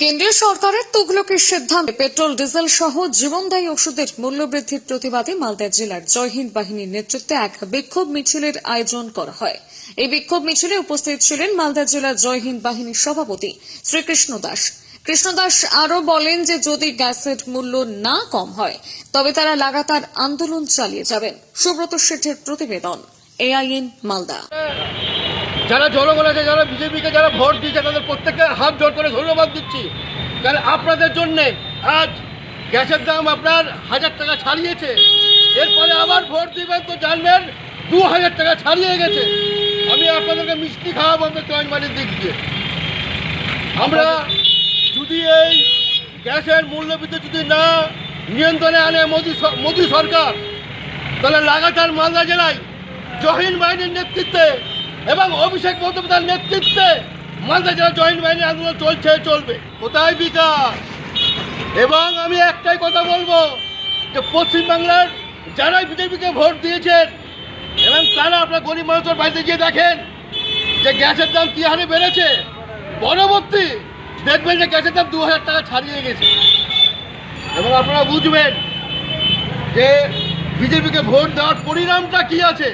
কেন্দ্রীয় সরকারের তুগলকের সিদ্ধান্তে পেট্রোল ডিজেল সহ জীবনদায়ী ওষুধের মূল্যবৃদ্ধির প্রতিবাদে মালদা জেলার জয়হিন্দ বাহিনীর নেতৃত্বে এক বিক্ষোভ মিছিলের আয়োজন করা হয়। এই বিক্ষোভ মিছিলে উপস্থিত ছিলেন মালদা জেলার জয়হিন্দ বাহিনীর সভাপতি শ্রীকৃষ্ণ দাস। কৃষ্ণ দাস আরও বলেন যে যদি গ্যাসের মূল্য না কম হয় তবে তারা লাগাতার আন্দোলন চালিয়ে যাবেন। সুব্রত শেঠের প্রতিবেদন, AIN মালদা। যারা জনগণ আছে, যারা বিজেপিকে যারা ভোট দিয়েছে তাদের প্রত্যেককে হাত জোর করে ধন্যবাদ দিচ্ছি। কারণ আপনাদের জন্যে আজ গ্যাসের দাম আপনার 1000 টাকা ছাড়িয়েছে। এরপরে আবার ভোট দিবেন তো জানবেন 2000 টাকা ছাড়িয়ে গেছে। আমি আপনাদেরকে মিষ্টি খাওয়াবো আপনার জয়মানির দিক দিয়ে। আমরা যদি এই গ্যাসের মূল্যবৃদ্ধি যদি না নিয়ন্ত্রণে আনে মোদী সরকার, তাহলে লাগাতার মালদা জেলায় জয়হিন্দ বাহিনীর নেতৃত্বে এবং অভিষেক বন্দ্যোপাধ্যায়ের নেতৃত্বে মালদা জেলা জয়েন্ট বাহিনীর আন্দোলন চলবে। কোথায় বিকাশ? এবং আমি একটাই কথা বলবো যে পশ্চিমবাংলার যারাই বিজেপিকে ভোট দিয়েছেন এবং তারা আপনার গরিব মানুষের বাড়িতে গিয়ে দেখেন যে গ্যাসের দাম কী হারে বেড়েছে। পরবর্তী দেখবেন যে গ্যাসের দাম 2000 টাকা ছাড়িয়ে গেছে। এবং আপনারা বুঝবেন যে বিজেপিকে ভোট দেওয়ার পরিণামটা কী আছে।